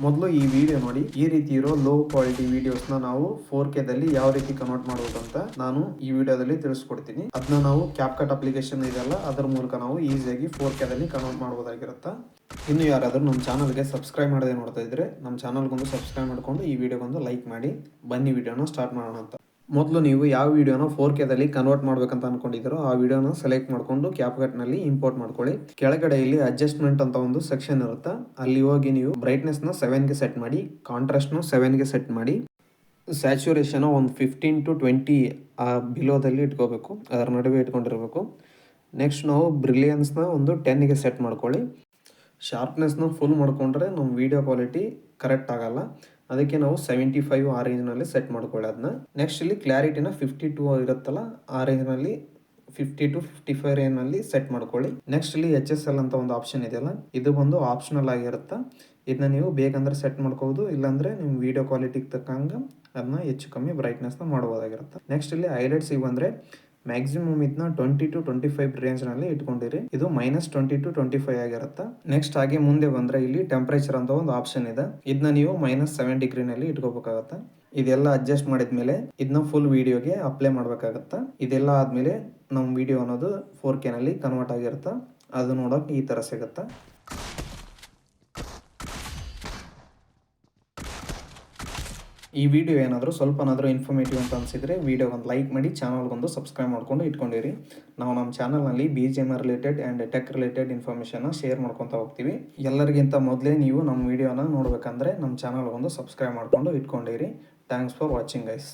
ಮೊದಲು ಈ ವಿಡಿಯೋ ನೋಡಿ. ಈ ರೀತಿ ಇರೋ ಲೋ ಕ್ವಾಲಿಟಿ ವಿಡಿಯೋಸ್ನ ನಾವು 4K ದಲ್ಲಿ ಯಾವ ರೀತಿ ಕನ್ವರ್ಟ್ ಮಾಡುವುದು ಅಂತ ನಾನು ಈ ವಿಡಿಯೋದಲ್ಲಿ ತಿಳಿಸ್ಕೊಡ್ತೀನಿ. ಅದನ್ನ ನಾವು ಕ್ಯಾಪ್ಕಟ್ ಅಪ್ಲಿಕೇಶನ್ ಇದೆಯಲ್ಲ, ಅದರ ಮೂಲಕ ನಾವು ಈಸಿಯಾಗಿ 4K ದಲ್ಲಿ ಕನ್ವರ್ಟ್ ಮಾಡಬಹುದಾಗಿರುತ್ತೆ. ಇನ್ನು ಯಾರಾದರೂ ನಮ್ಮ ಚಾನಲ್ಗೆ ಸಬ್ಸ್ಕ್ರೈಬ್ ಮಾಡದೆ ನೋಡ್ತಾ ಇದ್ರೆ ನಮ್ಮ ಚಾನಲ್ಗೊಂದು ಸಬ್ಸ್ಕ್ರೈಬ್ ಮಾಡ್ಕೊಂಡು ಈ ವಿಡಿಯೋಗೊಂದು ಲೈಕ್ ಮಾಡಿ. ಬನ್ನಿ ವಿಡಿಯೋನ ಸ್ಟಾರ್ಟ್ ಮಾಡೋಣ ಅಂತ. ಮೊದಲು ನೀವು ಯಾವ ವಿಡಿಯೋನ 4K ದಲ್ಲಿ ಕನ್ವರ್ಟ್ ಮಾಡ್ಬೇಕಂತ ಅನ್ಕೊಂಡಿದ್ದೀರೋ ಆ ವಿಡಿಯೋನ ಸೆಲೆಕ್ಟ್ ಮಾಡ್ಕೊಂಡು ಕ್ಯಾಪ್ಕಟ್ನಲ್ಲಿ ಇಂಪೋರ್ಟ್ ಮಾಡ್ಕೊಳ್ಳಿ. ಕೆಳಗಡೆ ಇಲ್ಲಿ ಅಡ್ಜಸ್ಟ್ಮೆಂಟ್ ಅಂತ ಒಂದು ಸೆಕ್ಷನ್ ಇರುತ್ತೆ. ಅಲ್ಲಿ ಹೋಗಿ ನೀವು ಬ್ರೈಟ್ನೆಸ್ನ 7ಗೆ ಸೆಟ್ ಮಾಡಿ, ಕಾಂಟ್ರಾಸ್ಟ್ನ 7ಗೆ ಸೆಟ್ ಮಾಡಿ, ಸ್ಯಾಚುರೇಷನ್ ಒಂದು 15 to 20 ಬಿಲೋದಲ್ಲಿ ಇಟ್ಕೋಬೇಕು, ಅದರ ನಡುವೆ ಇಟ್ಕೊಂಡಿರಬೇಕು. ನೆಕ್ಸ್ಟ್ ನಾವು ಬ್ರಿಲಿಯನ್ಸ್ನ ಒಂದು 10ಗೆ ಸೆಟ್ ಮಾಡ್ಕೊಳ್ಳಿ. ಶಾರ್ಪ್ನೆಸ್ನ ಫುಲ್ ಮಾಡ್ಕೊಂಡ್ರೆ ನಮ್ಮ ವಿಡಿಯೋ ಕ್ವಾಲಿಟಿ ಕರೆಕ್ಟ್ ಆಗಲ್ಲ. ಅದಕ್ಕೆ ನಾವು 75 ಆ ರೇಂಜ್ನಲ್ಲಿ ಸೆಟ್ ಮಾಡ್ಕೊಳ್ಳಿ ಅದನ್ನ. ನೆಕ್ಸ್ಟ್ ಇಲ್ಲಿ ಕ್ಲಾರಿಟಿನ 52 ಇರುತ್ತಲ್ಲ, ಆ ರೇಂಜ್ನಲ್ಲಿ 50 to 55 ರೇಂಜ್ನಲ್ಲಿ ಸೆಟ್ ಮಾಡ್ಕೊಳ್ಳಿ. ನೆಕ್ಸ್ಟ್ ಇಲ್ಲಿ HSL ಅಂತ ಒಂದು ಆಪ್ಷನ್ ಇದೆಯಲ್ಲ, ಇದು ಒಂದು ಆಪ್ಷನಲ್ ಆಗಿರುತ್ತೆ. ಇದನ್ನ ನೀವು ಬೇಕಂದ್ರೆ ಸೆಟ್ ಮಾಡ್ಕೋಬೋದು, ಇಲ್ಲಾಂದ್ರೆ ನಿಮ್ಮ ವಿಡಿಯೋ ಕ್ವಾಲಿಟಿಗೆ ತಕ್ಕಂಗೆ ಅದನ್ನ ಹೆಚ್ಚು ಕಮ್ಮಿ ಬ್ರೈಟ್ನೆಸ್ನ ಮಾಡ್ಬೋದಾಗಿರುತ್ತೆ. ನೆಕ್ಸ್ಟ್ ಇಲ್ಲಿ ಹೈಲೈಟ್ಸಿಗೆ ಬಂದರೆ ಮ್ಯಾಕ್ಸಿಮಮ್ ಇದನ್ನ 20 to 25 ರೇಂಜ್ನಲ್ಲಿ ಇಟ್ಕೊಂಡಿರಿ. ಇದು -20 to 25 ಆಗಿರುತ್ತೆ. ನೆಕ್ಸ್ಟ್ ಹಾಗೆ ಮುಂದೆ ಬಂದರೆ ಇಲ್ಲಿ ಟೆಂಪರೇಚರ್ ಅಂತ ಒಂದು ಆಪ್ಷನ್ ಇದೆ. ಇದನ್ನ ನೀವು -7 ಡಿಗ್ರಿನಲ್ಲಿ ಇಟ್ಕೋಬೇಕಾಗತ್ತೆ. ಇದೆಲ್ಲ ಅಡ್ಜಸ್ಟ್ ಮಾಡಿದ್ಮೇಲೆ ಇದನ್ನ ಫುಲ್ ವಿಡಿಯೋಗೆ ಅಪ್ಲೈ ಮಾಡಬೇಕಾಗತ್ತೆ. ಇದೆಲ್ಲ ಆದಮೇಲೆ ನಮ್ಮ ವಿಡಿಯೋ ಅನ್ನೋದು 4K ನಲ್ಲಿ ಕನ್ವರ್ಟ್ ಆಗಿರುತ್ತೆ. ಅದು ನೋಡೋಕೆ ಈ ಥರ ಸಿಗುತ್ತೆ. ಈ ವಿಡಿಯೋ ಏನಾದರೂ ಸ್ವಲ್ಪನಾದರೂ ಇನ್ಫಾರ್ಮೇಟಿವ್ ಅಂತ ಅನಿಸಿದರೆ ವಿಡಿಯೋಗೊಂದು ಲೈಕ್ ಮಾಡಿ, ಚಾನಲ್ಗೊಂದು ಸಬ್ಸ್ಕ್ರೈಬ್ ಮಾಡ್ಕೊಂಡು ಇಟ್ಕೊಂಡಿರಿ. ನಾವು ನಮ್ಮ ಚಾನಲ್ನಲ್ಲಿ BGM related and tech related ಇನ್ಫಾರ್ಮೇಷನ್ನ ಶೇರ್ ಮಾಡ್ಕೊತಾ ಹೋಗ್ತೀವಿ. ಎಲ್ಲರಿಗಿಂತ ಮೊದಲೇ ನೀವು ನಮ್ಮ ವಿಡಿಯೋನ ನೋಡಬೇಕಂದ್ರೆ ನಮ್ಮ ಚಾನಲ್ಗೊಂದು ಸಬ್ಸ್ಕ್ರೈಬ್ ಮಾಡ್ಕೊಂಡು ಇಟ್ಕೊಂಡಿರಿ. Thanks for watching guys.